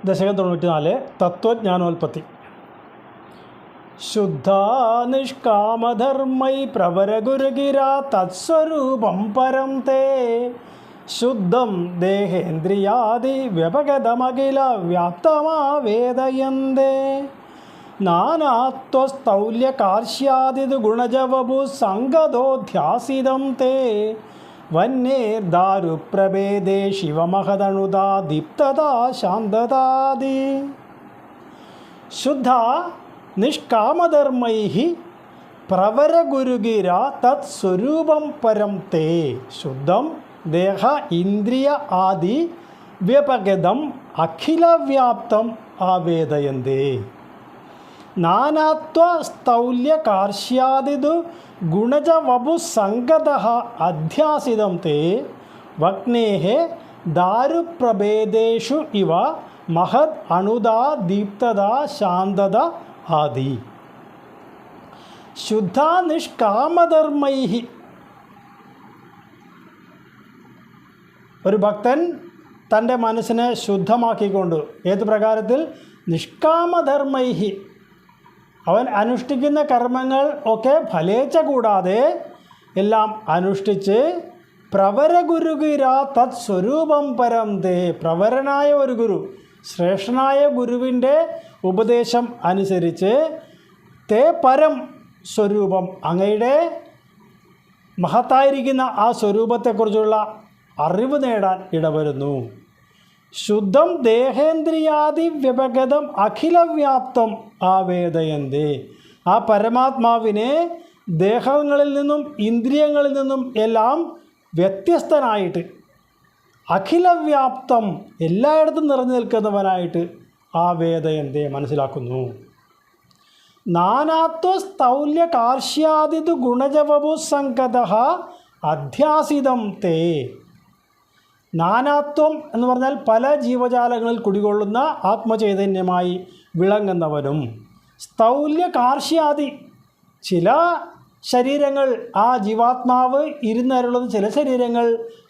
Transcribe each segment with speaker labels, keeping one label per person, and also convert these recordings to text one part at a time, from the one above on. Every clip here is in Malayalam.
Speaker 1: ദശകം 94 തത്വജ്ഞാനോൽപത്തി. ശുദ്ധാനിഷ്കാമധർമ്മൈ പ്രവരഗുരുഗിരാ തത്സ്വരൂപം പരം തേ ശുദ്ധം ദേഹേന്ദ്രിയാദി വ്യപഗതമഖില വ്യാപ്തമാവേദയന്തേ നാനാത്വസ്ഥൗല്യകാർഷ്യാദിതു ഗുണജവപു സംഗതോധ്യാസിതം തേ വന്യേർദാരുപ്രഭേദേ ശിവമഹദണുദാ ദീപ്തദാ ശാന്തദാദി. ശുദ്ധ നിഷ്കാമധർമ്മൈഃ പ്രവരഗുരുഗിര തത്സ്വരൂപം പരം തേ ശുദ്ധം ദേഹ ഇന്ദ്രിയ ആദി വ്യപഗതം അഖിലവ്യാപ്തം ആവേദയന്തേ നാനാത്വ സ്ഥൗല്യ കാർഷ്യാദിതു ഗുണജ വപു സംഗതഃ അധ്യാസിതം തേ വഗ്നേഃ ദാരുപ്രഭേദേഷു ഇവ മഹദ് അണുദാ ദീപ്തദാ ശാന്തദ ആദി. ശുദ്ധ നിഷ്കാമധർമ്മൈഃ. ഒരു ഭക്തൻ തൻ്റെ മനസ്സിനെ ശുദ്ധമാക്കിക്കൊണ്ട് ഏത് പ്രകാരത്തിൽ? നിഷ്കാമധർമ്മൈഃ. അവൻ അനുഷ്ഠിക്കുന്ന കർമ്മങ്ങൾ ഒക്കെ ഫലേച്ഛ കൂടാതെ എല്ലാം അനുഷ്ഠിച്ച് പ്രവരഗുരുഗിര തത് സ്വരൂപം പരം തേ. പ്രവരനായ ഒരു ഗുരു, ശ്രേഷ്ഠനായ ഗുരുവിൻ്റെ ഉപദേശം അനുസരിച്ച് തേ പരം സ്വരൂപം, അങ്ങയുടെ മഹത്തായിരിക്കുന്ന ആ സ്വരൂപത്തെക്കുറിച്ചുള്ള അറിവ് നേടാൻ ഇടവരുന്നു. ശുദ്ധം ദേഹേന്ദ്രിയാദി വ്യപഗതം അഖിലവ്യാപ്തം ആവേദയന്തേ. ആ പരമാത്മാവിനെ ദേഹങ്ങളിൽ നിന്നും ഇന്ദ്രിയങ്ങളിൽ നിന്നും എല്ലാം വ്യത്യസ്തനായിട്ട്, അഖിലവ്യാപ്തം എല്ലായിടത്തും നിറഞ്ഞു നിൽക്കുന്നവനായിട്ട് ആവേദയന്തേ മനസ്സിലാക്കുന്നു. നാനാത്വ സ്ഥൗല്യ കാർഷ്യാദിതു ഗുണജവപു സംഗതഃ അധ്യാസിതം തേ. നാനാത്വം എന്ന് പറഞ്ഞാൽ പല ജീവജാലങ്ങളിൽ കുടികൊള്ളുന്ന ആത്മചൈതന്യമായി വിളങ്ങുന്നവനും, സ്ഥൗല്യ കാർഷ്യാദി ചില ശരീരങ്ങൾ ആ ജീവാത്മാവ് ഇരുന്നരുള്ളത്, ചില ശരീരങ്ങൾ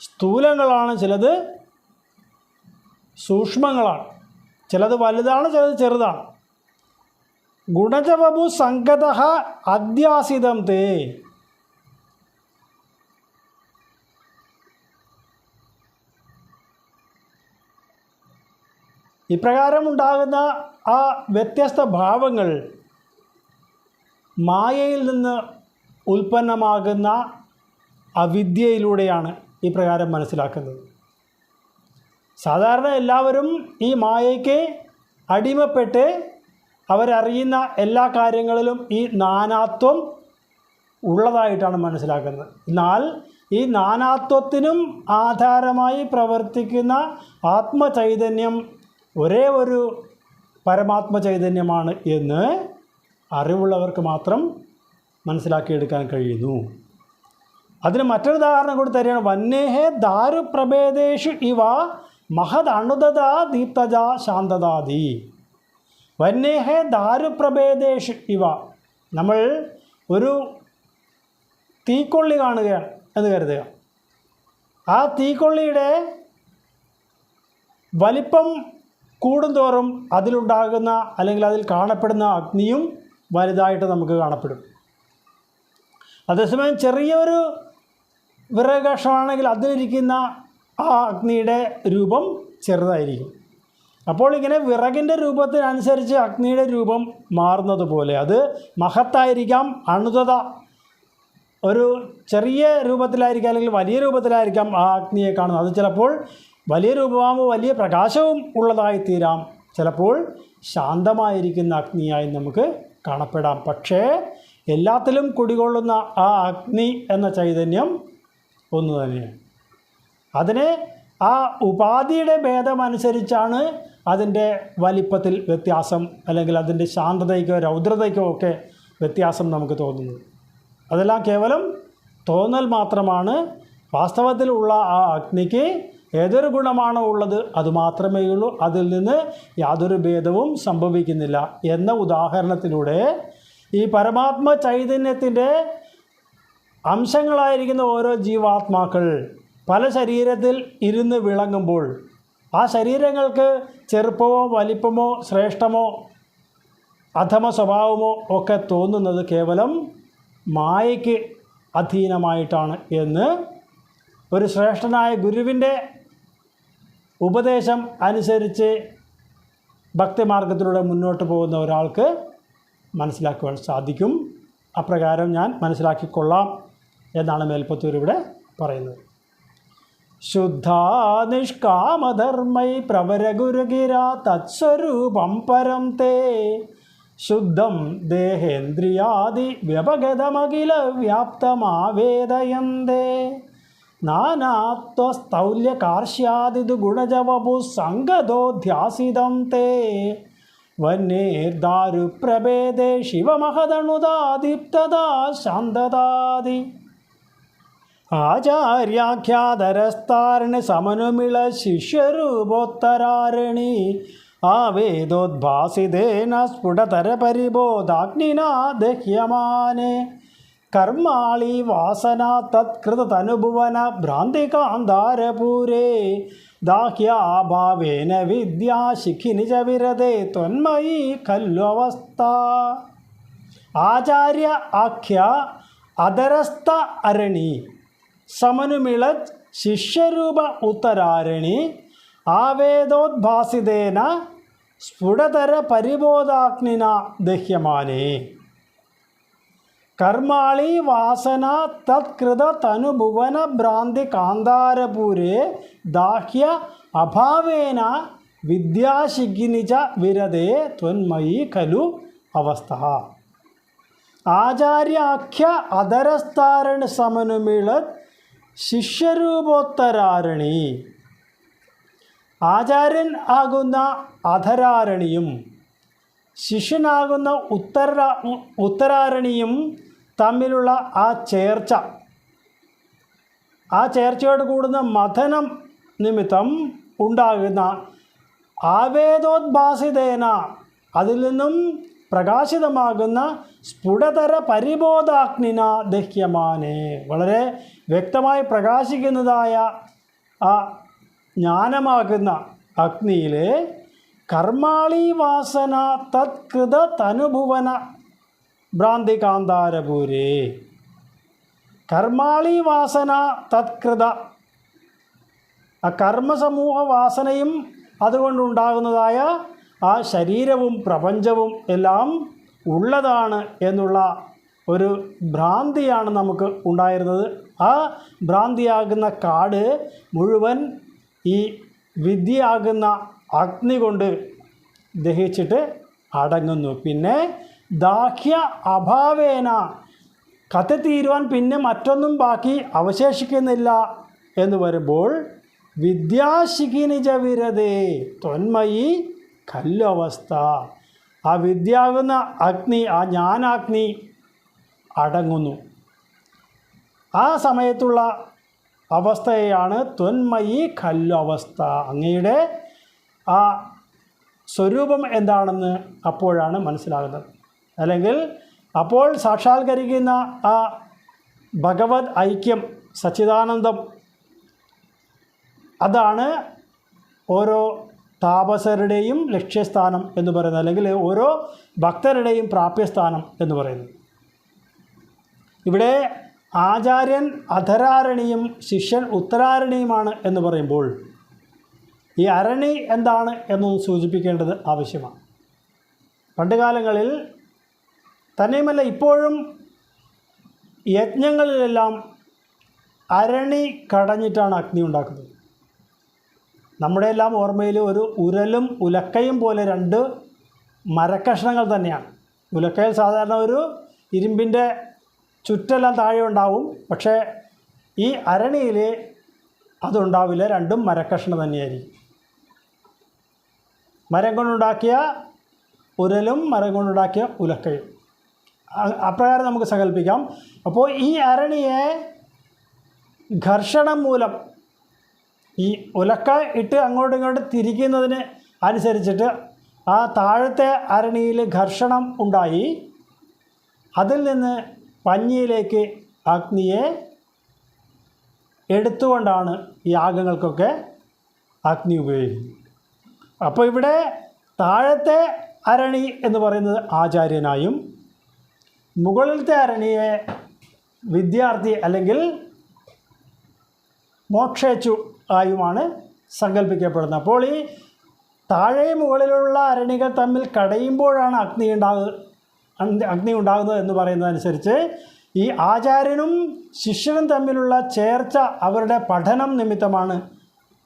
Speaker 1: സ്ഥൂലങ്ങളാണ്, ചിലത് സൂക്ഷ്മങ്ങളാണ്, ചിലത് വലുതാണ്, ചിലത് ചെറുതാണ്. ഗുണജവപു സംഗതഃ അധ്യാസിതം തേ. ഇപ്രകാരം ഉണ്ടാകുന്ന ആ വ്യത്യസ്ത ഭാവങ്ങൾ മായയിൽ നിന്ന് ഉൽപ്പന്നമാകുന്ന അവിദ്യയിലൂടെയാണ് ഈ പ്രകാരം മനസ്സിലാക്കുന്നത്. സാധാരണ എല്ലാവരും ഈ മായയ്ക്ക് അടിമപ്പെട്ട് അവരറിയുന്ന എല്ലാ കാര്യങ്ങളിലും ഈ നാനാത്വം ഉള്ളതായിട്ടാണ് മനസ്സിലാക്കുന്നത്. എന്നാൽ ഈ നാനാത്വത്തിനും ആധാരമായി പ്രവർത്തിക്കുന്ന ആത്മചൈതന്യം ഒരേ ഒരു പരമാത്മ ചൈതന്യമാണ് എന്ന് അറിവുള്ളവർക്ക് മാത്രം മനസ്സിലാക്കിയെടുക്കാൻ കഴിയുന്നു. അതിന് മറ്റൊരു ഉദാഹരണം കൂടി തരികയാണ്. വന്യേഃ ദാരുപ്രഭേദേഷു ഇവ മഹദ് അണുദദാ ദീപ്തദാ ശാന്തദാദി. വന്യേഃ ദാരുപ്രഭേദേഷു ഇവ. നമ്മൾ ഒരു തീക്കൊള്ളി കാണുകയാണ് എന്ന് കരുതുക. ആ തീക്കൊള്ളിയുടെ വലിപ്പം കൂടുന്തോറും അതിലുണ്ടാകുന്ന അല്ലെങ്കിൽ അതിൽ കാണപ്പെടുന്ന അഗ്നിയും വലുതായിട്ട് നമുക്ക് കാണപ്പെടും. അതേസമയം ചെറിയൊരു വിറക് കഷ്ണമാണെങ്കിൽ അതിലിരിക്കുന്ന ആ അഗ്നിയുടെ രൂപം ചെറുതായിരിക്കും. അപ്പോൾ ഇങ്ങനെ വിറകിൻ്റെ രൂപത്തിനനുസരിച്ച് അഗ്നിയുടെ രൂപം മാറുന്നത് പോലെ അത് മഹത്തായിരിക്കാം, അണുതത ഒരു ചെറിയ രൂപത്തിലായിരിക്കാം അല്ലെങ്കിൽ വലിയ രൂപത്തിലായിരിക്കാം ആ അഗ്നിയെ കാണുന്നത്. അത് ചിലപ്പോൾ വലിയ രൂപമാകുമ്പോൾ വലിയ പ്രകാശവും ഉള്ളതായിത്തീരാം, ചിലപ്പോൾ ശാന്തമായിരിക്കുന്ന അഗ്നിയായി നമുക്ക് കാണപ്പെടാം. പക്ഷേ എല്ലാത്തിലും കുടികൊള്ളുന്ന ആ അഗ്നി എന്ന ചൈതന്യം ഒന്ന് തന്നെയാണ്. അതിനെ ആ ഉപാധിയുടെ ഭേദമനുസരിച്ചാണ് അതിൻ്റെ വലിപ്പത്തിൽ വ്യത്യാസം അല്ലെങ്കിൽ അതിൻ്റെ ശാന്തതയ്ക്കോ രൗദ്രതയ്ക്കോ ഒക്കെ വ്യത്യാസം നമുക്ക് തോന്നുന്നത്. അതെല്ലാം കേവലം തോന്നൽ മാത്രമാണ്. വാസ്തവത്തിലുള്ള ആ അഗ്നിക്ക് ഏതൊരു ഗുണമാണോ ഉള്ളത് അതുമാത്രമേ ഉള്ളൂ, അതിൽ നിന്ന് യാതൊരു ഭേദവും സംഭവിക്കുന്നില്ല എന്ന ഉദാഹരണത്തിലൂടെ ഈ പരമാത്മ ചൈതന്യത്തിൻ്റെ അംശങ്ങളായിരിക്കുന്ന ഓരോ ജീവാത്മാക്കൾ പല ശരീരത്തിൽ ഇരുന്ന് വിളങ്ങുമ്പോൾ ആ ശരീരങ്ങൾക്ക് ചെറുപ്പമോ വലിപ്പമോ ശ്രേഷ്ഠമോ അധമ സ്വഭാവമോ ഒക്കെ തോന്നുന്നത് കേവലം മായയ്ക്ക് അധീനമായിട്ടാണ് എന്ന് ഒരു ശ്രേഷ്ഠനായ ഗുരുവിൻ്റെ ഉപദേശം അനുസരിച്ച് ഭക്തിമാർഗത്തിലൂടെ മുന്നോട്ട് പോകുന്ന ഒരാൾക്ക് മനസ്സിലാക്കുവാൻ സാധിക്കും. അപ്രകാരം ഞാൻ മനസ്സിലാക്കിക്കൊള്ളാം എന്നാണ് മേൽപ്പത്തൂർ ഇവിടെ പറയുന്നത്. ശുദ്ധാ നിഷ്കാമധർമ്മൈ പ്രവരഗുരുഗിര തത്സ്വരൂപം പരം തേ ശുദ്ധം ദേഹേന്ദ്രിയാദി വ്യപഗതമഖില വ്യാപ്തമാവേദയന്തേ നാനാത്വസ്ഥൗല്യകാർഷ്യാദിതു ഗുണജവപു സംഗതോധ്യാസിതം തേ വന്യേർദാരുപ്രഭേദേ ശിവമഹദണുദാദീപ്തദാ ശാന്തദാദി ആചാര്യാഖ്യാതരസ്താരണി സമനുമിള ശിഷ്യരൂപോത്തരാരണി ആവേദോദ്ഭാസിതേന സ്ഫുടതരപരിബോധാഗ്നിനാ ദഹ്യമാനെ കർമാളി വാസന തത്കൃതതനുഭുവന ഭ്രാന്തികാന്താരപൂരേ ദാഹ്യാഭാവേന വിദ്യാശിഖിനി ച വിരതേ ത്വന്മയീ ഖല്വവസ്ഥ. ആചാര്യ ആഖ്യ അധരസ്ഥ അരണി സമനുമിളത് ശിഷ്യരൂപ ഉത്തരാരണി ആവേദോദ്ഭാസിതേന സ്ഫുടതര പരിബോധാഗ്നിന ദഹ്യമാനേ കർമാളി വാസന തത്കൃത തനുഭുവന ഭ്രാന്തി കാന്താരപൂരേ ദാഹ്യ അഭാവേന വിദ്യാശിഖിനി ച വിരതേ ത്വന്മയീ ഖലു അവസ്ഥ. ആചാര്യാഖ്യ അധരസ്ഥാരണി സമനുമിളത് ശിഷ്യരൂപോത്തരാരണി. ആചാര്യൻ ആകുന്ന അധരാരണിയും ശിഷ്യനാകുന്ന ഉത്തരാരണിയും തമ്മിലുള്ള ആ ചേർച്ചയോട് കൂടുന്ന മഥനം നിമിത്തം ഉണ്ടാകുന്ന ആവേദോദ്ഭാസിതേന അതിൽ നിന്നും പ്രകാശിതമാകുന്ന സ്ഫുടതര പരിബോധാഗ്നിന ദഹ്യമാനെ വളരെ വ്യക്തമായി പ്രകാശിക്കുന്നതായ ആ ജ്ഞാനമാകുന്ന അഗ്നിയിലെ കർമാളി വാസന തത്കൃത തനുഭുവന ഭ്രാന്തികാന്താരപൂരേ. കർമാളി വാസന തത്കൃത ആ കർമ്മസമൂഹ വാസനയും അതുകൊണ്ടുണ്ടാകുന്നതായ ആ ശരീരവും പ്രപഞ്ചവും എല്ലാം ഉള്ളതാണ് എന്നുള്ള ഒരു ഭ്രാന്തിയാണ് നമുക്ക് ഉണ്ടായിരുന്നത്. ആ ഭ്രാന്തിയാകുന്ന കാട് മുഴുവൻ ഈ വിദ്യയാകുന്ന അഗ്നി കൊണ്ട് ദഹിച്ചിട്ട് അടങ്ങുന്നു. പിന്നെ ദാഹ്യ അഭാവേന കത്തിത്തീരുവാൻ പിന്നെ മറ്റൊന്നും ബാക്കി അവശേഷിക്കുന്നില്ല എന്ന് വരുമ്പോൾ വിദ്യാശിഖിനി ച വിരതേ ത്വന്മയീ ഖല്ലു അവസ്ഥ. ആ വിദ്യയാകുന്ന അഗ്നി ആ ജ്ഞാനാഗ്നി അടങ്ങുന്നു. ആ സമയത്തുള്ള അവസ്ഥയെയാണ് ത്വന്മയീ ഖല്ലു അവസ്ഥ. അങ്ങയുടെ ആ സ്വരൂപം എന്താണെന്ന് അപ്പോഴാണ് മനസ്സിലാകുന്നത്. അല്ലെങ്കിൽ അപ്പോൾ സാക്ഷാത്കരിക്കുന്ന ആ ഭഗവത് ഐക്യം സച്ചിദാനന്ദം അതാണ് ഓരോ താപസരുടെയും ലക്ഷ്യസ്ഥാനം എന്ന് പറയുന്നത്, അല്ലെങ്കിൽ ഓരോ ഭക്തരുടെയും പ്രാപ്യസ്ഥാനം എന്ന് പറയുന്നത്. ഇവിടെ ആചാര്യൻ അധരാരണിയും ശിഷ്യൻ ഉത്തരാരണിയുമാണ് എന്ന് പറയുമ്പോൾ ഈ അരണി എന്താണ് എന്നൊന്ന് സൂചിപ്പിക്കേണ്ടത് ആവശ്യമാണ്. പണ്ടുകാലങ്ങളിൽ തന്നെയുമല്ല ഇപ്പോഴും യജ്ഞങ്ങളിലെല്ലാം അരണി കടഞ്ഞിട്ടാണ് അഗ്നി ഉണ്ടാക്കുന്നത്. നമ്മുടെ എല്ലാം ഓർമ്മയിൽ ഒരു ഉരലും ഉലക്കയും പോലെ രണ്ട് മരക്കഷ്ണങ്ങൾ തന്നെയാണ്. ഉലക്കയിൽ സാധാരണ ഒരു ഇരുമ്പിൻ്റെ ചുറ്റെല്ലാം താഴെ ഉണ്ടാവും, പക്ഷേ ഈ അരണിയിൽ അതുണ്ടാവില്ല, രണ്ടും മരക്കഷ്ണം തന്നെയായിരിക്കും. മരം കൊണ്ടുണ്ടാക്കിയ ഉരലും മരം കൊണ്ടുണ്ടാക്കിയ ഉലക്കയും അപ്രകാരം നമുക്ക് സങ്കല്പിക്കാം. അപ്പോൾ ഈ അരണിയെ ഘർഷണം മൂലം ഈ ഉലക്ക ഇട്ട് അങ്ങോട്ടും ഇങ്ങോട്ടും തിരിക്കുന്നതിന് അനുസരിച്ചിട്ട് ആ താഴത്തെ അരണിയിൽ ഘർഷണം ഉണ്ടായി അതിൽ നിന്ന് പഞ്ഞിയിലേക്ക് അഗ്നിയെ എടുത്തുകൊണ്ടാണ് യാഗങ്ങൾക്കൊക്കെ അഗ്നി ഉപയോഗിക്കുന്നു. അപ്പോൾ ഇവിടെ താഴത്തെ അരണി എന്ന് പറയുന്നത് ആചാര്യനായും മുകളിലത്തെ അരണിയെ വിദ്യാർത്ഥി അല്ലെങ്കിൽ മോക്ഷേച്ചു ആയുമാണ് സങ്കല്പിക്കപ്പെടുന്നത്. അപ്പോൾ ഈ താഴെയും മുകളിലുള്ള അരണികൾ തമ്മിൽ കടയുമ്പോഴാണ് അഗ്നി ഉണ്ടാകുന്നത് എന്ന് പറയുന്നതനുസരിച്ച് ഈ ആചാര്യനും ശിഷ്യനും തമ്മിലുള്ള ചേർച്ച അവരുടെ പഠനം നിമിത്തമാണ്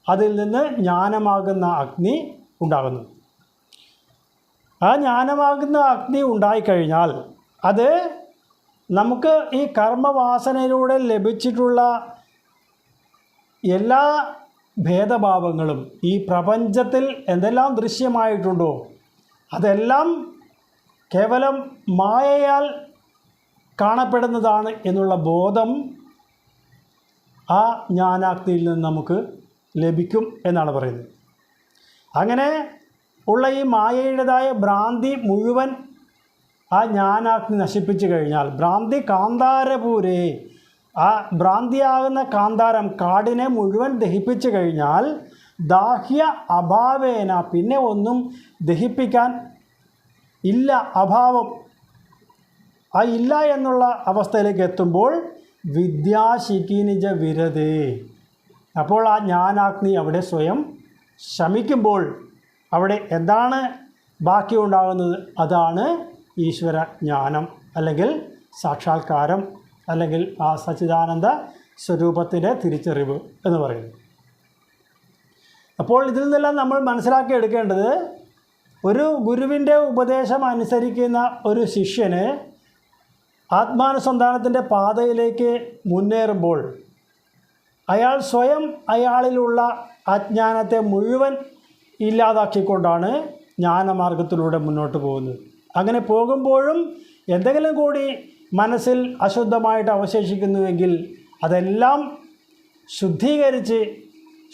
Speaker 1: അതിൽ നിന്ന് ജ്ഞാനമാകുന്ന അഗ്നി ഉണ്ടാകുന്നത്. ആ ജ്ഞാനമാകുന്ന അഗ്നി ഉണ്ടായിക്കഴിഞ്ഞാൽ അത് നമുക്ക് ഈ കർമ്മവാസനയിലൂടെ ലഭിച്ചിട്ടുള്ള എല്ലാ ഭേദഭാവങ്ങളും ഈ പ്രപഞ്ചത്തിൽ എന്തെല്ലാം ദൃശ്യമായിട്ടുണ്ടോ അതെല്ലാം കേവലം മായയാൽ കാണപ്പെടുന്നതാണ് എന്നുള്ള ബോധം ആ ജ്ഞാനാഗ്നിയിൽ നിന്ന് നമുക്ക് ലഭിക്കും എന്നാണ് പറയുന്നത്. അങ്ങനെ ഉള്ള ഈ മായയുടേതായ ഭ്രാന്തി മുഴുവൻ ആ ജ്ഞാനാഗ്നി നശിപ്പിച്ചു കഴിഞ്ഞാൽ ഭ്രാന്തി കാന്താരപൂരേ, ആ ഭ്രാന്തിയാകുന്ന കാന്താരം കാടിനെ മുഴുവൻ ദഹിപ്പിച്ചു കഴിഞ്ഞാൽ ദാഹ്യ അഭാവേന പിന്നെ ഒന്നും ദഹിപ്പിക്കാൻ ഇല്ല, അഭാവം ആ ഇല്ല എന്നുള്ള അവസ്ഥയിലേക്ക് എത്തുമ്പോൾ വിദ്യാശിഖിനിജ വിരതേ, അപ്പോൾ ആ ജ്ഞാനാഗ്നി അവിടെ സ്വയം ശമിക്കുമ്പോൾ അവിടെ എന്താണ് ബാക്കി ഉണ്ടാകുന്നത്? അതാണ് ഈശ്വര ജ്ഞാനം അല്ലെങ്കിൽ സാക്ഷാത്കാരം അല്ലെങ്കിൽ ആ സച്ചിദാനന്ദ സ്വരൂപത്തിൻ്റെ തിരിച്ചറിവ് എന്ന് പറയുന്നത്. അപ്പോൾ ഇതിൽ നിന്നെല്ലാം നമ്മൾ മനസ്സിലാക്കിയെടുക്കേണ്ടത് ഒരു ഗുരുവിൻ്റെ ഉപദേശം അനുസരിക്കുന്ന ഒരു ശിഷ്യന് ആത്മാനുസന്ധാനത്തിൻ്റെ പാതയിലേക്ക് മുന്നേറുമ്പോൾ അയാൾ സ്വയം അയാളിലുള്ള അജ്ഞാനത്തെ മുഴുവൻ ഇല്ലാതാക്കിക്കൊണ്ടാണ് ജ്ഞാനമാർഗത്തിലൂടെ മുന്നോട്ട് പോകുന്നത്. അങ്ങനെ പോകുമ്പോഴും എന്തെങ്കിലും കൂടി മനസ്സിൽ അശുദ്ധമായിട്ട് അവശേഷിക്കുന്നുവെങ്കിൽ അതെല്ലാം ശുദ്ധീകരിച്ച്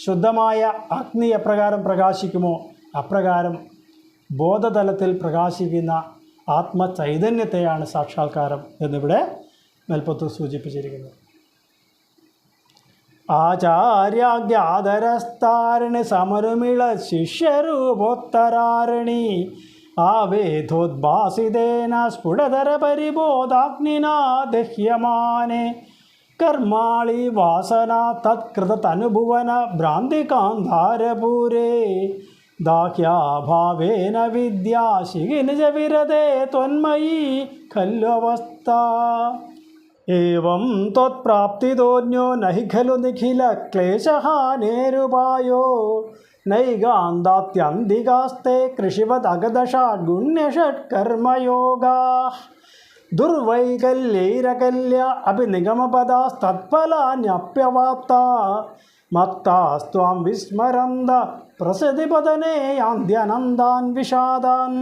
Speaker 1: ശുദ്ധമായ അഗ്നി എപ്രകാരം പ്രകാശിക്കുമോ അപ്രകാരം ബോധതലത്തിൽ പ്രകാശിക്കുന്ന ആത്മചൈതന്യത്തെയാണ് സാക്ഷാത്കാരം എന്നിവിടെ മേൽപ്പത്തൂർ സൂചിപ്പിച്ചിരിക്കുന്നത്. ആചാര്യാദ്യാദരസ്താരണി സമരുമിള ശിഷ്യരൂപോത്തരാരണി ആവേദോദ്ഭാസിതേന സ്ഫുടതര പരിബോധാഗ്നിനാ ദഹ്യമാനെ കർമാളി വാസന തത്കൃതനുഭുവന ഭ്രാന്തികാന്ധാരപൂരേ ദാഹ്യാഭാവേന വിദ്യാശിഖിനിജ വിരതേ ത്വന്മയീ ഖല്വവസ്ഥ ഏവം ത്വത്പ്രാപ്തിതോന്യോ നഹി ഖലു നിഖില ക്ലേശഹാനേരുപായോ നൈകാന്താത്യന്തികാസ്തേ കൃഷിവദഗദഷാഡ്ഗുണ്യഷട്കർമ്മയോഗാഃ ദുർവൈകല്യൈരകല്യ അഭിനിഗമപദാസ്തത്ഫലാന്യപ്യവാപ്താ മത്താസ്ത്വാം വിസ്മരന്ത പ്രസതിപതനേ യാന്ത്യനന്ദാൻ വിഷാദാൻ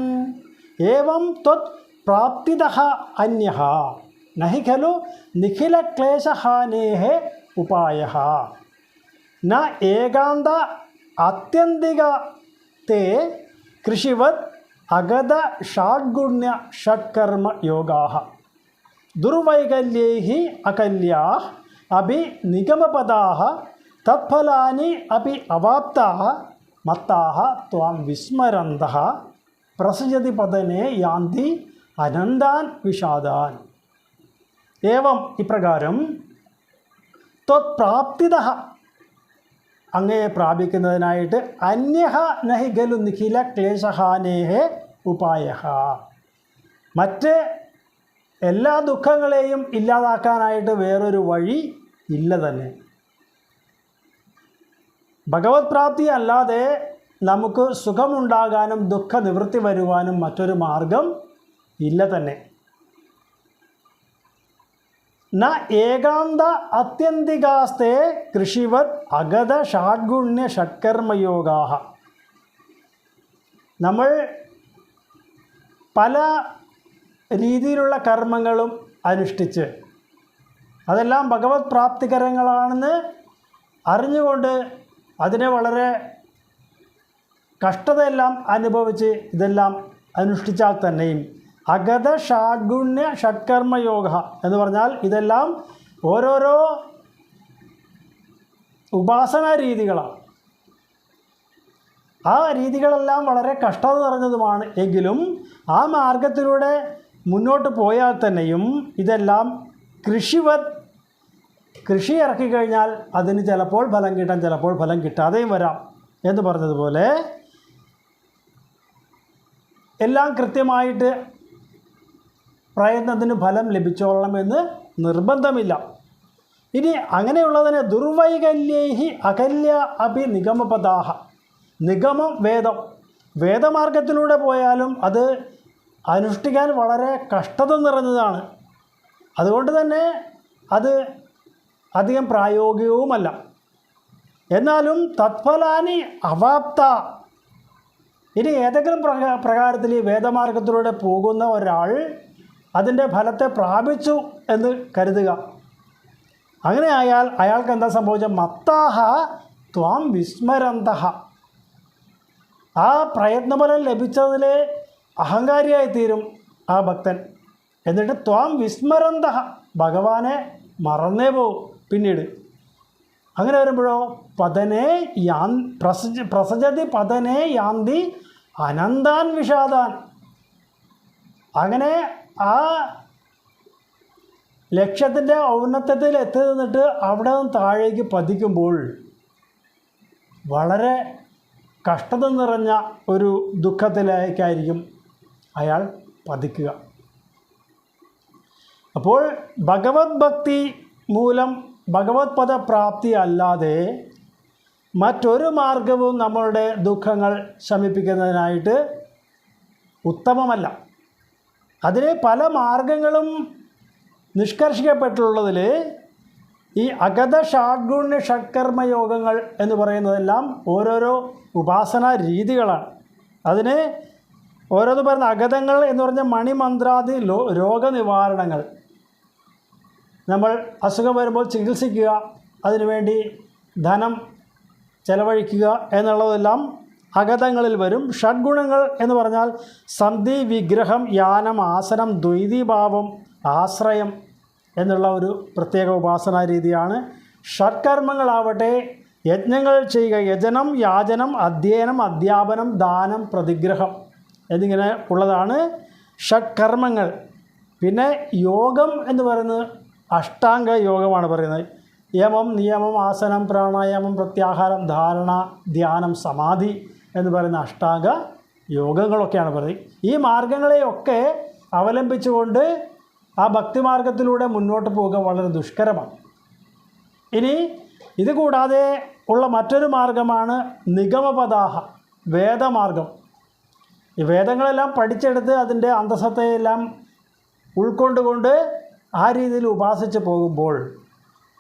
Speaker 1: ഏവം ത്വത് പ്രാപ്തിതഃ അന്യഃ നഹി ഖലു നിഖിലക്ലേശഹാനേഃ ഉപായഃ ന ഏകാന്ത ആത്യന്തിക തേ കൃഷിവത് അഗത ഷാഡ്ഗുണ്യ ഷട്കർമ്മ യോഗാഃ ദുർവൈകല്യൈഃ അകല്യാഃ അഭി നിഗമപദാഃ തത്ഫലാനി അപി അവാപ്താഃ മത്താഃ ത്വാം വിസ്മരന്തഃ പ്രസജതി പതനേ യാന്തി അനന്താൻ വിഷാദാൻ. ഏവം ഇപ്രകാരം ത്വത്പ്രാപ്തിതഃ അങ്ങയെ പ്രാപിക്കുന്നതിനായിട്ട് അന്യഃ നഹി ഖലു നിഖില ക്ലേശഹാനേഃ ഉപായഃ മറ്റ് എല്ലാ ദുഃഖങ്ങളെയും ഇല്ലാതാക്കാനായിട്ട് വേറൊരു വഴി ഇല്ല തന്നെ. ഭഗവത് പ്രാപ്തി അല്ലാതെ നമുക്ക് സുഖമുണ്ടാകാനും ദുഃഖ നിവൃത്തി വരുവാനും മറ്റൊരു മാർഗം ഇല്ല തന്നെ. ന ഏകാന്ത അത്യന്തികാസ്തേ കൃഷിവത് അഗത ഷാഡ്ഗുണ്യ ഷട്കർമ്മയോഗാഃ നമ്മൾ പല രീതിയിലുള്ള കർമ്മങ്ങളും അനുഷ്ഠിച്ച് അതെല്ലാം ഭഗവത് പ്രാപ്തികരങ്ങളാണെന്ന് അറിഞ്ഞുകൊണ്ട് അതിനെ വളരെ കഷ്ടതയെല്ലാം അനുഭവിച്ച് ഇതെല്ലാം അനുഷ്ഠിച്ചാൽ തന്നെയും അഗത ഷാഡ്ഗുണ്യ ഷട്കർമ്മയോഗ എന്ന് പറഞ്ഞാൽ ഇതെല്ലാം ഓരോരോ ഉപാസനാ രീതികളാണ്. ആ രീതികളെല്ലാം വളരെ കഷ്ടത നിറഞ്ഞതുമാണ്. എങ്കിലും ആ മാർഗത്തിലൂടെ മുന്നോട്ട് പോയാൽ തന്നെയും ഇതെല്ലാം കൃഷി ഇറക്കിക്കഴിഞ്ഞാൽ അതിന് ചിലപ്പോൾ ഫലം കിട്ടാൻ, ചിലപ്പോൾ ഫലം കിട്ടാതെയും വരാം എന്ന് പറഞ്ഞതുപോലെ എല്ലാം കൃത്യമായിട്ട് പ്രയത്നത്തിന് ഫലം ലഭിച്ചോളണമെന്ന് നിർബന്ധമില്ല. ഇനി അങ്ങനെയുള്ളതിന് ദുർവൈകല്യേഹി അകല്യ അഭി നിഗമപദാഹ. നിഗമം വേദമാർഗത്തിലൂടെ പോയാലും അത് അനുഷ്ഠിക്കാൻ വളരെ കഷ്ടത നിറഞ്ഞതാണ്. അതുകൊണ്ട് തന്നെ അത് അധികം പ്രായോഗികവുമല്ല. എന്നാലും തത്ഫലാനി അവാപ്ത. ഇനി ഏതെങ്കിലും പ്രകാരത്തിൽ ഈ വേദമാർഗത്തിലൂടെ പോകുന്ന ഒരാൾ അതിൻ്റെ ഫലത്തെ പ്രാപിച്ചു എന്ന് കരുതുക. അങ്ങനെ ആയാൽ അയാൾക്ക് എന്താ സംഭവിച്ചത്? മത്താഹ ത്വാം വിസ്മരന്തഹ. ആ പ്രയത്നഫലം ലഭിച്ചതിൽ അഹങ്കാരിയായിത്തീരും ആ ഭക്തൻ. എന്നിട്ട് ത്വാം വിസ്മരന്തഹ, ഭഗവാനെ മറന്നേ പോവും പിന്നീട്. അങ്ങനെ വരുമ്പോഴോ പതനേ പ്രസജതി പതനേ യാന്തി അനന്താൻ വിഷാദാൻ. അങ്ങനെ ആ ലക്ഷ്യത്തിൻ്റെ ഔന്നത്യത്തിൽ എത്തി നിന്നിട്ട് അവിടെ നിന്ന് താഴേക്ക് പതിക്കുമ്പോൾ വളരെ കഷ്ടത നിറഞ്ഞ ഒരു ദുഃഖത്തിലേക്കായിരിക്കും അയാൾ പതിക്കുക. അപ്പോൾ ഭഗവത് ഭക്തി മൂലം ഭഗവത് പദപ്രാപ്തി അല്ലാതെ മറ്റൊരു മാർഗവും നമ്മളുടെ ദുഃഖങ്ങൾ ശമിപ്പിക്കുന്നതിനായിട്ട് ഉത്തമമല്ല. അതിന് പല മാർഗങ്ങളും നിഷ്കർഷിക്കപ്പെട്ടുള്ളതിൽ ഈ അഗത ഷാഡ്ഗുണ്യ ഷഡ്കർമ്മയോഗങ്ങൾ എന്ന് പറയുന്നതെല്ലാം ഓരോരോ ഉപാസനാ രീതികളാണ്. അതിന് ഓരോന്ന് പറയുന്ന അഗതങ്ങൾ എന്ന് പറഞ്ഞാൽ മണിമന്ത്രാദി രോഗനിവാരണങ്ങൾ. നമ്മൾ അസുഖം വരുമ്പോൾ ചികിത്സിക്കുക, അതിനുവേണ്ടി ധനം ചെലവഴിക്കുക എന്നുള്ളതെല്ലാം അഗതങ്ങളിൽ വരും. ഷഡ്ഗുണങ്ങൾ എന്ന് പറഞ്ഞാൽ സന്ധി, വിഗ്രഹം, യാനം, ആസനം, ദ്വൈതീഭാവം, ആശ്രയം എന്നുള്ള ഒരു പ്രത്യേക ഉപാസനാ രീതിയാണ്. ഷഡ്കർമ്മങ്ങളാവട്ടെ യജ്ഞങ്ങൾ ചെയ്യുക, യജനം, യാചനം, അധ്യയനം, അധ്യാപനം, ദാനം, പ്രതിഗ്രഹം എന്നിങ്ങനെ ഉള്ളതാണ് ഷഡ്കർമ്മങ്ങൾ. പിന്നെ യോഗം എന്ന് പറയുന്നത് അഷ്ടാംഗ യോഗമാണ് പറയുന്നത്. യമം, നിയമം, ആസനം, പ്രാണായാമം, പ്രത്യാഹാരം, ധാരണ, ധ്യാനം, സമാധി എന്ന് പറയുന്ന അഷ്ടാംഗ യോഗങ്ങളൊക്കെയാണ് പറയുന്നത്. ഈ മാർഗങ്ങളെയൊക്കെ അവലംബിച്ചുകൊണ്ട് ആ ഭക്തിമാർഗത്തിലൂടെ മുന്നോട്ട് പോവുക വളരെ ദുഷ്കരമാണ്. ഇനി ഇത് കൂടാതെ ഉള്ള മറ്റൊരു മാർഗമാണ് നിഗമപദാഹ, വേദമാർഗം. ഈ വേദങ്ങളെല്ലാം പഠിച്ചെടുത്ത് അതിൻ്റെ അന്തസത്തയെല്ലാം ഉൾക്കൊണ്ടുകൊണ്ട് ആ രീതിയിൽ ഉപാസിച്ച് പോകുമ്പോൾ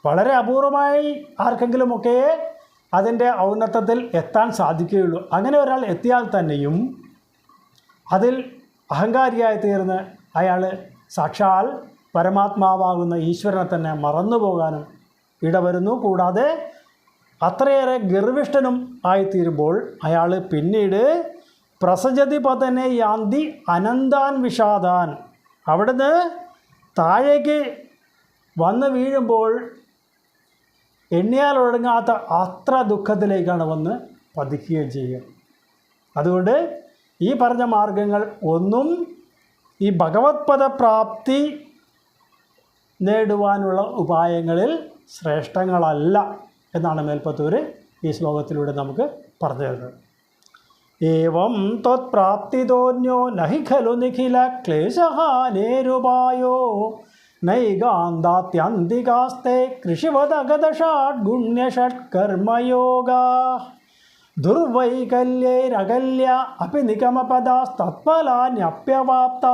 Speaker 1: വളരെ അപൂർവമായി ആർക്കെങ്കിലുമൊക്കെ അതിൻ്റെ ഔന്നത്യത്തിൽ എത്താൻ സാധിക്കുകയുള്ളൂ. അങ്ങനെ ഒരാൾ എത്തിയാൽ തന്നെയും അതിൽ അഹങ്കാരിയായി തീർന്ന് അയാൾ സാക്ഷാൽ പരമാത്മാവാകുന്ന ഈശ്വരനെ തന്നെ മറന്നു പോകാനും ഇടവരുന്നു. കൂടാതെ അത്രയേറെ ഗർവിഷ്ഠനും ആയിത്തീരുമ്പോൾ അയാൾ പിന്നീട് പ്രസജതി പതനെ യാന്തി അനന്താൻ വിഷാദാൻ, അവിടുന്ന് താഴേക്ക് വന്ന് വീഴുമ്പോൾ എണ്ണിയാൽ ഒടുങ്ങാത്ത അത്ര ദുഃഖത്തിലേക്കാണ് വന്ന് പതിക്കുകയും ചെയ്യുക. അതുകൊണ്ട് ഈ പറഞ്ഞ മാർഗങ്ങൾ ഒന്നും ഈ ഭഗവത് പദപ്രാപ്തി നേടുവാനുള്ള ഉപായങ്ങളിൽ ശ്രേഷ്ഠങ്ങളല്ല എന്നാണ് മേൽപ്പത്തൂർ ഈ ശ്ലോകത്തിലൂടെ നമുക്ക് പറഞ്ഞു തരുന്നത്. ഏവം ത്വത്പ്രാപ്തിതോന്യോ നഹി ഖലു നിഖില ക്ലേശഹാനേരുപായോ നൈകാന്താത്യന്തികാസ്തേ കൃഷിവദഗതഷാഡ്ഗുണ്യഷഡ്കർമ്മയോഗാ ദുർവൈകല്യൈരകല്യ അപി നിഗമപദാസ്തത്ഫലാന്യപ്യവാപ്ത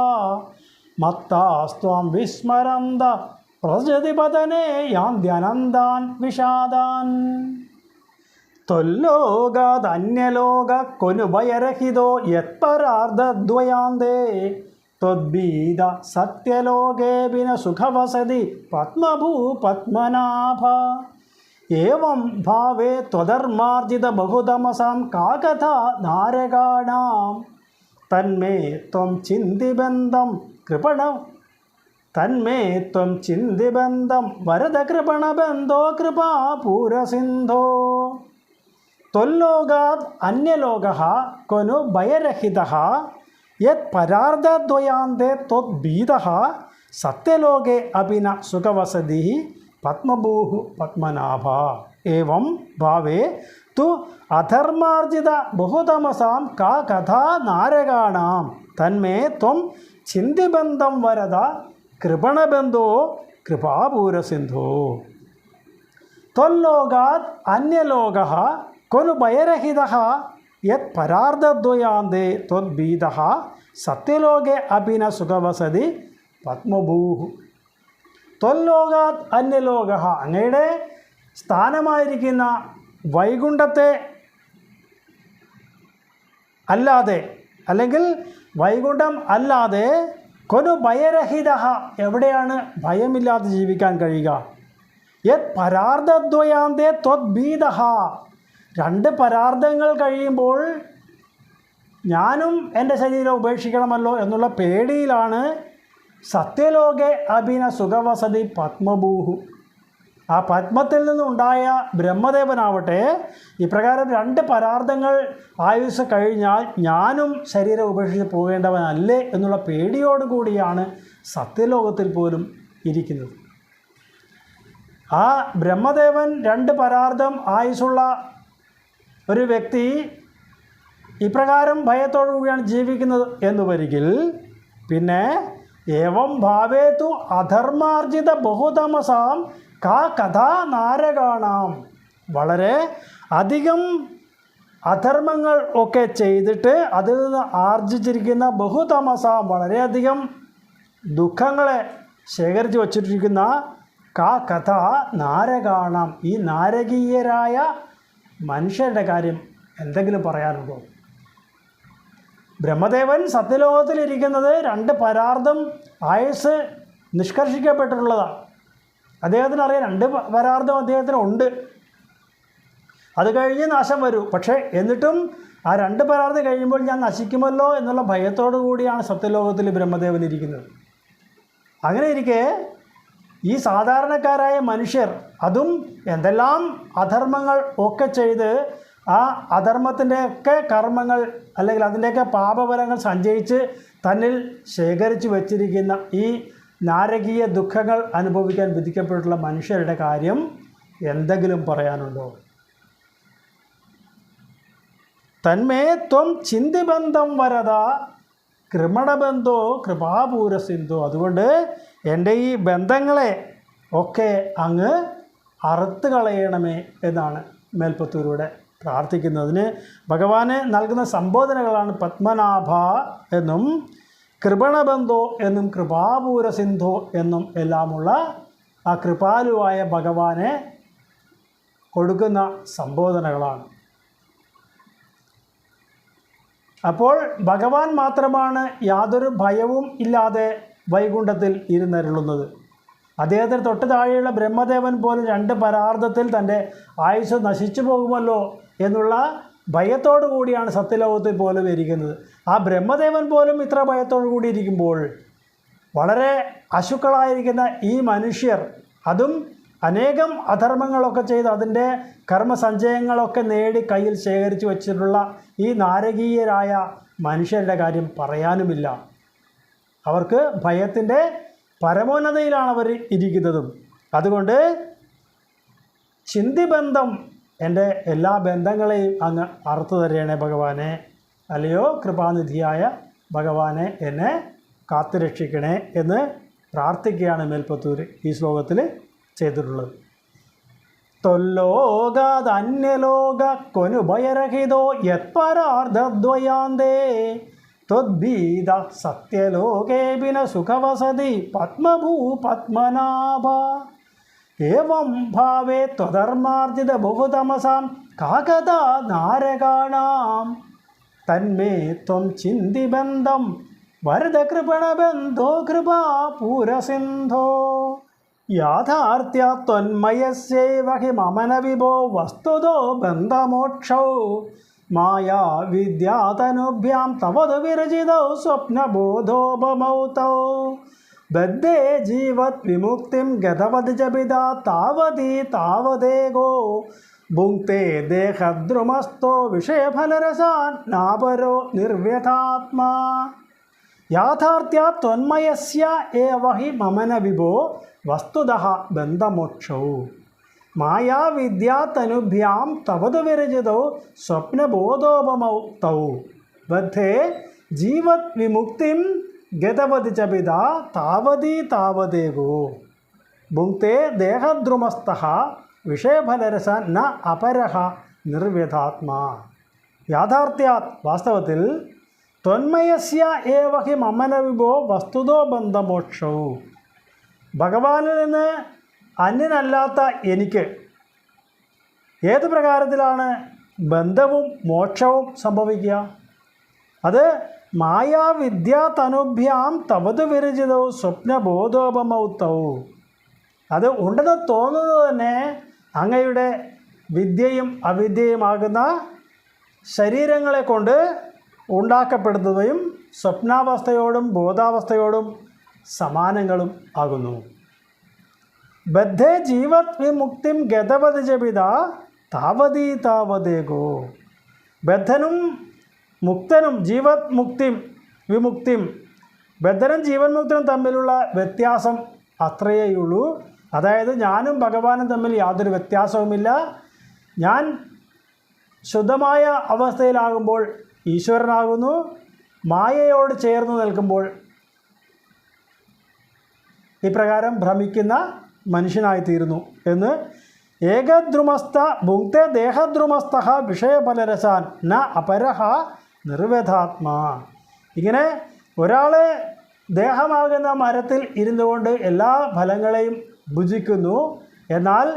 Speaker 1: മത്താസ്ത്വം വിസ്മരന്ത പ്രസജതി പതനേ യാന്ത്യനന്താൻ വിഷാദാൻ. ത്വല്ലോകാദന്യലോക കൊനുഭയരഹിതോ യത്പരാർദ്ധദ്വയാന്തേ ത്വദ്ഭീത സത്യലോകേപിന സുഖവസതി പത്മഭൂ പത്മനാഭ. ഏവം ഭാവേ ത്വധർമാർജിത ബഹുതമസാം കാകഥ നാരകാണാം തന്മേ ത്വം ചിന്തിബന്ധം കൃപണം തന്മേ ത്വം ചിന്തിബന്ധം വരദ കൃപണബന്ധോ കൃപാപൂരസിന്ധോ ത്വല്ലോകാത് അന്യലോകഃ ക്വനു ഭയരഹിതഃ യത് പരാർദ്ധദ്വയാന്തേ ത്വദ്ഭീതഃ സത്യലോകേ അപി ന സുഖവസതി പത്മഭൂഃ പത്മനാഭ. ഏവം ഭാവേ തു അധർമാർജിത ബഹുതമസാം കാ കഥാ നാരകാണാം തന്മേ ത്വം ചിന്തിബന്ധം വരദ കൃപണബന്ധോ കൃപാപൂരസിന്ധോ. ത്വല്ലോകാത് അന്യലോകഃ ക്വനു ഭയരഹിതഃ യത് പരാർദ്ധദ്വയാന്തേ ത്വദ്ഭീതഃ സത്യലോകേ അപി ന സുഖവസതി പത്മഭൂഃ. ത്വല്ലോകാത് അന്യലോകഃ, അങ്ങയുടെ സ്ഥാനമായിരിക്കുന്ന വൈകുണ്ഠത്തെ അല്ലാതെ, അല്ലെങ്കിൽ വൈകുണ്ഠം അല്ലാതെ കൊനു ഭയരഹിതഃ, എവിടെയാണ് ഭയമില്ലാതെ ജീവിക്കാൻ കഴിയുക? യത് പരാർദ്ധദ്വയാന്തേ ത്വദ്ഭീതഃ, രണ്ട് പരാർദ്ധങ്ങൾ കഴിയുമ്പോൾ ഞാനും എൻ്റെ ശരീരം ഉപേക്ഷിക്കണമല്ലോ എന്നുള്ള പേടിയിലാണ് സത്യലോകെ അഭിന സുഖവസതി പത്മഭൂഃ. ആ പത്മത്തിൽ നിന്നുണ്ടായ ബ്രഹ്മദേവനാവട്ടെ ഇപ്രകാരം രണ്ട് പരാർദ്ധങ്ങൾ ആയുസ് കഴിഞ്ഞാൽ ഞാനും ശരീരം ഉപേക്ഷിച്ച് പോകേണ്ടവനല്ലേ എന്നുള്ള പേടിയോടുകൂടിയാണ് സത്യലോകത്തിൽ പോലും ഇരിക്കുന്നത്. ആ ബ്രഹ്മദേവൻ രണ്ട് പരാർദ്ധം ആയുസ്സുള്ള ഒരു വ്യക്തി ഇപ്രകാരം ഭയത്തോടു കൂടിയാണ് ജീവിക്കുന്നത് എന്ന് വരികിൽ പിന്നെ ഏവം ഭാവേതു അധർമാർജിത ബഹുതമസാം കാ കഥാ നാരകാണാം, വളരെ അധികം അധർമ്മങ്ങൾ ഒക്കെ ചെയ്തിട്ട് അതിൽ നിന്ന് ആർജിച്ചിരിക്കുന്ന ബഹുതമസാം, വളരെയധികം ദുഃഖങ്ങളെ ശേഖരിച്ച് വച്ചിട്ടിരിക്കുന്ന കാ കഥ നാരകാണാം, ഈ നാരകീയരായ മനുഷ്യരുടെ കാര്യം എന്തെങ്കിലും പറയാനുണ്ടോ? ബ്രഹ്മദേവൻ സത്യലോകത്തിലിരിക്കുന്നത് രണ്ട് പരാർദ്ധം ആയുസ് നിഷ്കർഷിക്കപ്പെട്ടിട്ടുള്ളതാണ്. അദ്ദേഹത്തിന് അറിയാം രണ്ട് പരാർദ്ധം അദ്ദേഹത്തിനുണ്ട്, അത് കഴിഞ്ഞ് നാശം വരൂ. പക്ഷേ എന്നിട്ടും ആ രണ്ട് പരാർദ്ധം കഴിയുമ്പോൾ ഞാൻ നശിക്കുമല്ലോ എന്നുള്ള ഭയത്തോടു കൂടിയാണ് സത്യലോകത്തിൽ ബ്രഹ്മദേവൻ ഇരിക്കുന്നത്. അങ്ങനെ ഇരിക്കെ ഈ സാധാരണക്കാരായ മനുഷ്യർ അതും എന്തെല്ലാം അധർമ്മങ്ങൾ ഒക്കെ ചെയ്ത് ആ അധർമ്മത്തിൻ്റെയൊക്കെ കർമ്മങ്ങൾ അല്ലെങ്കിൽ അതിൻ്റെയൊക്കെ പാപഫലങ്ങൾ സഞ്ചയിച്ച് തന്നിൽ ശേഖരിച്ച് വച്ചിരിക്കുന്ന ഈ നാരകീയ ദുഃഖങ്ങൾ അനുഭവിക്കാൻ വിധിക്കപ്പെട്ടിട്ടുള്ള മനുഷ്യരുടെ കാര്യം എന്തെങ്കിലും പറയാനുണ്ടോ? തന്മേ ത്വം ചിന്തിബന്ധം വരദ കൃമണബന്ധോ കൃപാപൂരസിന്ധോ. അതുകൊണ്ട് എൻ്റെ ഈ ബന്ധങ്ങളെ ഒക്കെ അങ്ങ് അറുത്ത് കളയണമേ എന്നാണ് മേൽപ്പത്തൂരിലൂടെ പ്രാർത്ഥിക്കുന്നതിന് ഭഗവാന് നൽകുന്ന സംബോധനകളാണ് പത്മനാഭ എന്നും കൃപണബന്ധോ എന്നും കൃപാപൂരസിന്ധോ എന്നും എല്ലാമുള്ള ആ കൃപാലുവായ ഭഗവാനെ കൊടുക്കുന്ന സംബോധനകളാണ്. അപ്പോൾ ഭഗവാൻ മാത്രമാണ് യാതൊരു ഭയവും ഇല്ലാതെ വൈകുണ്ഠത്തിൽ ഇരുന്നരുളുന്നത്. അദ്ദേഹത്തിന് തൊട്ട് താഴെയുള്ള ബ്രഹ്മദേവൻ പോലും രണ്ട് പരാർദ്ധത്തിൽ തൻ്റെ ആയുസ് നശിച്ചു പോകുമല്ലോ എന്നുള്ള ഭയത്തോടു കൂടിയാണ് സത്യലോകത്തിൽ പോലും ഇരിക്കുന്നത്. ആ ബ്രഹ്മദേവൻ പോലും ഇത്ര ഭയത്തോടു കൂടി ഇരിക്കുമ്പോൾ വളരെ അശുക്കളായിരിക്കുന്ന ഈ മനുഷ്യർ, അതും അനേകം അധർമ്മങ്ങളൊക്കെ ചെയ്ത് അതിൻ്റെ കർമ്മസഞ്ചയങ്ങളൊക്കെ നേടി കയ്യിൽ ശേഖരിച്ച് വച്ചിട്ടുള്ള ഈ നാരകീയരായ മനുഷ്യരുടെ കാര്യം പറയാനുമില്ല. അവർക്ക് ഭയത്തിൻ്റെ പരമോന്നതയിലാണ് അവർ ഇരിക്കുന്നതും. അതുകൊണ്ട് ചിന്തിബന്ധം, എൻ്റെ എല്ലാ ബന്ധങ്ങളെയും അങ്ങ് അറുത്തു തരണേ ഭഗവാനെ, അല്ലയോ കൃപാനിധിയായ ഭഗവാനെ എന്നെ കാത്തുരക്ഷിക്കണേ എന്ന് പ്രാർത്ഥിക്കുകയാണ് മേൽപ്പത്തൂർ ഈ ശ്ലോകത്തിൽ ചെയ്തിട്ടുള്ളത്. ത്വല്ലോകാദന്യലോക കൊനുഭയരഹിതോ യത്പരാർദ്ധദ്വയാന്തേ ത്വദ്ഭീത സത്യലോകേപിന സുഖവസതി പത്മഭൂ പത്മനാഭ. ഏവം ഭാവേ ത്വധർമാർജിത ബഹുതമസാം കാകഥാ നാരകാണാം തന്മേ ത്വം ചിന്തിബന്ധം വരദ കൃപണബന്ധോ കൃപാപൂരസിന്ധോ. യാഥാർത്ഥ്യ ത്വന്മയസ്യൈവ ഹി മമന വിഭോ വസ്തുതോ ബന്ധമോക്ഷൗ മായാ വിദ്യാതനുഭ്യാം തവതു വിരചിതൗ സ്വപ്നബോധോപമൗ തൗ ബദ്ധേ ജീവത് വിമുക്തിം ഗതവതി ച പിതാ താവതീ താവദേഗോ ഭുങ്ക്തേ ദേഹദ്രുമസ്ഥോ വിഷയഫലരസാൻ നാപരോ നിർവ്യഥാത്മാ യാഥാർത്ഥ്യാത് ത്വന്മയസ്യ ഏവ ഹി മമന വിഭോ വസ്തുതഃ ബന്ധമോക്ഷൗ മായാവിദ്യാതനുഭ്യാം തവതു വിരജിതൗ സ്വപ്നബോധോപമൗ തൗ ബദ്ധേ ജീവത് വിമുക്തിം ഗതവതി ച പിതാ താവതീ താവദേവോ ഭുങ്ക്തേ ദേഹദ്രുമസ്ഥഃ വിഷയഫലരസാൻ ന അപരഃ നിർവ്യഥാത്മാ യാഥാർത്ഥ്യാത് വാസ്തവത്തിൽ ത്വന്മയസ്യ ഏവ ഹി മമന വിഭോ വസ്തുതോ ബന്ധമോക്ഷൗ ഭഗവാനിൽ നിന്ന് അന്യനല്ലാത്ത എനിക്ക് ഏത് പ്രകാരത്തിലാണ് ബന്ധവും മോക്ഷവും സംഭവിക്കുക? അത് മായാവിദ്യാതനുഭ്യാം തവതു വിരജിതൗ സ്വപ്നബോധോപമൗ തൗ അത് ഉണ്ടെന്ന് തോന്നുന്നത് തന്നെ അങ്ങയുടെ വിദ്യയും അവിദ്യയുമാകുന്ന ശരീരങ്ങളെ കൊണ്ട് ഉണ്ടാക്കപ്പെടുന്നവയും സ്വപ്നാവസ്ഥയോടും ബോധാവസ്ഥയോടും സമാനങ്ങളും ആകുന്നു. ബദ്ധേ ജീവത് വിമുക്തിം ഗതവതി ച പിതാ താവതീ താവദേകോ ബദ്ധനും മുക്തനും ജീവത് മുക്തിം വിമുക്തിം ബദ്ധനും ജീവൻ മുക്തനും തമ്മിലുള്ള വ്യത്യാസം അത്രയേയുള്ളൂ. അതായത് ഞാനും ഭഗവാനും തമ്മിൽ യാതൊരു വ്യത്യാസവുമില്ല. ഞാൻ ശുദ്ധമായ അവസ്ഥയിലാകുമ്പോൾ ഈശ്വരനാകുന്നു, മായയോട് ചേർന്ന് നിൽക്കുമ്പോൾ ഇപ്രകാരം ഭ്രമിക്കുന്ന മനുഷ്യനായിത്തീരുന്നു എന്ന് ഏകദ്രുമസ്ഥ ഭുങ്ക്തേ ദേഹദ്രുമസ്ഥ വിഷയഫലരസാൻ ന അപരഃ നിർവ്യഥാത്മാ ഇങ്ങനെ ഒരാളെ ദേഹമാകുന്ന മരത്തിൽ ഇരുന്നു കൊണ്ട് എല്ലാ ഫലങ്ങളെയും ഭുജിക്കുന്നു. എന്നാൽ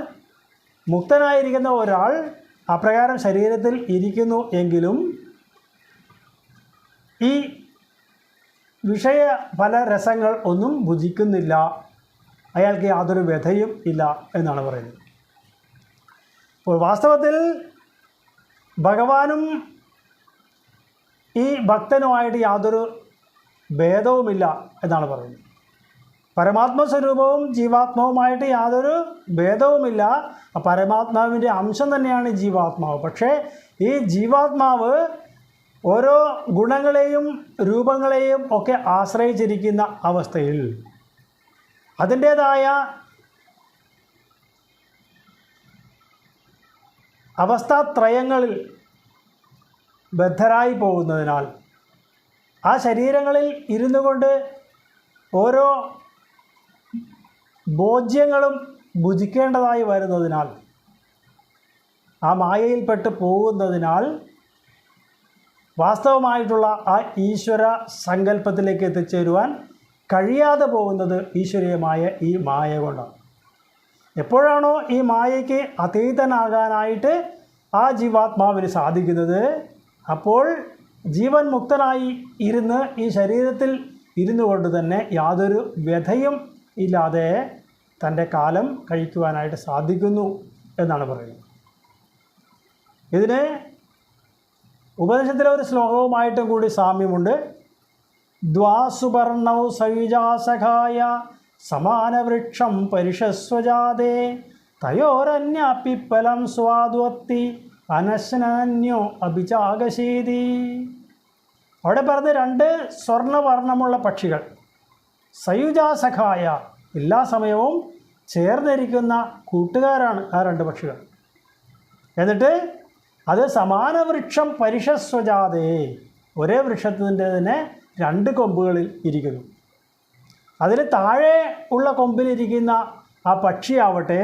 Speaker 1: മുക്തനായിരിക്കുന്ന ഒരാൾ അപ്രകാരം ശരീരത്തിൽ ഇരിക്കുന്നു എങ്കിലും ഈ വിഷയഫലരസങ്ങൾ ഒന്നും ഭുജിക്കുന്നില്ല, അയാൾക്ക് യാതൊരു വ്യഥയും ഇല്ല എന്നാണ് പറയുന്നത്. അപ്പോൾ വാസ്തവത്തിൽ ഭഗവാനും ഈ ഭക്തനുമായിട്ട് യാതൊരു ഭേദവുമില്ല എന്നാണ് പറയുന്നത്. പരമാത്മസ്വരൂപവും ജീവാത്മാവുമായിട്ട് യാതൊരു ഭേദവുമില്ല. പരമാത്മാവിൻ്റെ അംശം തന്നെയാണ് ജീവാത്മാവ്. പക്ഷേ ഈ ജീവാത്മാവ് ഓരോ ഗുണങ്ങളെയും രൂപങ്ങളെയും ഒക്കെ ആശ്രയിച്ചിരിക്കുന്ന അവസ്ഥയിൽ അതിൻ്റേതായ അവസ്ഥാത്രയങ്ങളിൽ ബദ്ധരായി പോകുന്നതിനാൽ ആ ശരീരങ്ങളിൽ ഇരുന്നു കൊണ്ട് ഓരോ ഭോജ്യങ്ങളും ഭുജിക്കേണ്ടതായി വരുന്നതിനാൽ ആ മായയിൽപ്പെട്ട് പോകുന്നതിനാൽ വാസ്തവമായിട്ടുള്ള ആ ഈശ്വര സങ്കല്പത്തിലേക്ക് എത്തിച്ചേരുവാൻ കഴിയാതെ പോകുന്നത് ഈശ്വരീയമായ ഈ മായ കൊണ്ടാണ്. എപ്പോഴാണോ ഈ മായയ്ക്ക് അതീതനാകാനായിട്ട് ആ ജീവാത്മാവിന് സാധിക്കുന്നത്, അപ്പോൾ ജീവൻ മുക്തനായി ഇരുന്ന് ഈ ശരീരത്തിൽ ഇരുന്നു കൊണ്ട് തന്നെ യാതൊരു വ്യഥയും ഇല്ലാതെ തൻ്റെ കാലം കഴിക്കുവാനായിട്ട് സാധിക്കുന്നു എന്നാണ് പറയുന്നത്. ഇതിന് ഉപനിഷത്തിലെ ഒരു ശ്ലോകവുമായിട്ടും കൂടി സാമ്യമുണ്ട്. ദ്വാസുപർണൗ സയുജാസഖായ സമാനവൃക്ഷം പരിഷസ്വജാതേ തയോരന്യാപിപ്പലം സ്വാദ്വത്തി അനശ്നന്യോ അഭിചാകശീതി. അവിടെ പറഞ്ഞ രണ്ട് സ്വർണ്ണവർണ്ണമുള്ള പക്ഷികൾ, സയുജാസഖായ എല്ലാ സമയവും ചേർന്നിരിക്കുന്ന കൂട്ടുകാരാണ് ആ രണ്ട് പക്ഷികൾ. എന്നിട്ട് അത് സമാനവൃക്ഷം പരിഷസ്വജാതേ, ഒരേ വൃക്ഷത്തിൻ്റെ തന്നെ രണ്ട് കൊമ്പുകളിൽ ഇരിക്കുന്നു. അതിൽ താഴെ ഉള്ള കൊമ്പിലിരിക്കുന്ന ആ പക്ഷിയാവട്ടെ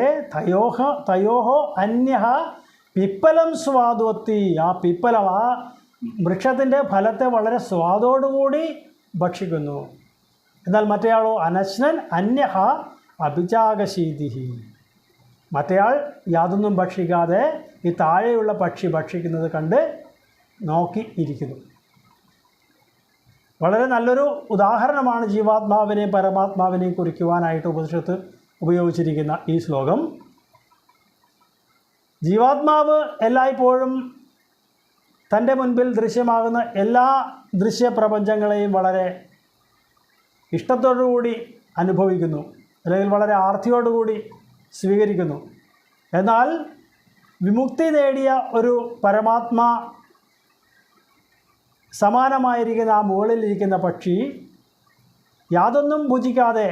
Speaker 1: തയോഹോ അന്യഹ പിപ്പലം സ്വാദ്വത്തി, ആ പിപ്പലം ആ വൃക്ഷത്തിൻ്റെ ഫലത്തെ വളരെ സ്വാദോടുകൂടി ഭക്ഷിക്കുന്നു. എന്നാൽ മറ്റേയാളോ അനശ്നൻ അന്യഹ അഭിചാകശീതി, മറ്റേയാൾ യാതൊന്നും ഭക്ഷിക്കാതെ ഈ താഴെയുള്ള പക്ഷി ഭക്ഷിക്കുന്നത് കണ്ട് നോക്കി ഇരിക്കുന്നു. വളരെ നല്ലൊരു ഉദാഹരണമാണ് ജീവാത്മാവിനെയും പരമാത്മാവിനെയും കുറിക്കുവാനായിട്ട് ഉപനിഷത്ത് ഉപയോഗിച്ചിരിക്കുന്ന ഈ ശ്ലോകം. ജീവാത്മാവ് എല്ലായ്പ്പോഴും തൻ്റെ മുൻപിൽ ദൃശ്യമാകുന്ന എല്ലാ ദൃശ്യപ്രപഞ്ചങ്ങളെയും വളരെ ഇഷ്ടത്തോടുകൂടി അനുഭവിക്കുന്നു, അല്ലെങ്കിൽ വളരെ ആർത്തിയോടുകൂടി സ്വീകരിക്കുന്നു. എന്നാൽ വിമുക്തി നേടിയ ഒരു പരമാത്മാ സമാനമായിരിക്കുന്ന ആ മുകളിലിരിക്കുന്ന പക്ഷി യാതൊന്നും ഭുജിക്കാതെ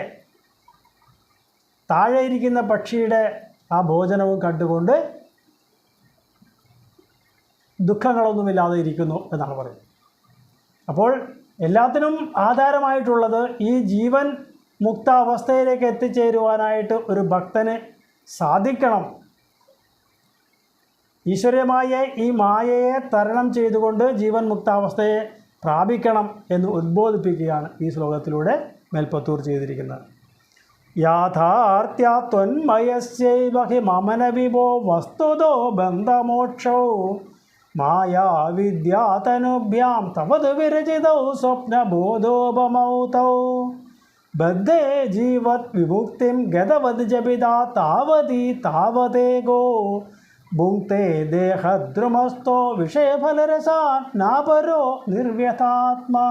Speaker 1: താഴെ ഇരിക്കുന്ന പക്ഷിയുടെ ആ ഭോജനവും കണ്ടുകൊണ്ട് ദുഃഖങ്ങളൊന്നുമില്ലാതെ ഇരിക്കുന്നു എന്നാണ് പറയുന്നത്. അപ്പോൾ എല്ലാത്തിനും ആധാരമായിട്ടുള്ളത് ഈ ജീവൻ മുക്ത അവസ്ഥയിലേക്ക് എത്തിച്ചേരുവാനായിട്ട് ഒരു ഭക്തന് സാധിക്കണം. ഈശ്വര്യമായ ഈ മായയെ തരണം ചെയ്തുകൊണ്ട് ജീവൻ മുക്താവസ്ഥയെ പ്രാപിക്കണം എന്ന് ഉദ്ബോധിപ്പിക്കുകയാണ് ഈ ശ്ലോകത്തിലൂടെ മേൽപ്പത്തൂർ ചെയ്തിരിക്കുന്നത്. യാഥാർത്ഥ്യാത്വന്മയസ്യൈവ ഹി മമന വിഭോ വസ്തുതോ ബന്ധമോക്ഷോ മായാ വിദ്യാതനുഭ്യാം തവത് വിരചിതൗ സ്വപ്നബോധോപമൗ തൗ ബദ്ധേ ജീവത് വിമുക്തിം ഗതവത് ജപിതാ താവതി താവതേകോ ഭുങ്ക്തേ ദേഹദ്രുമസ്ഥോ വിഷയഫലരസാ നാപരോ നിർവ്യഥാത്മാ.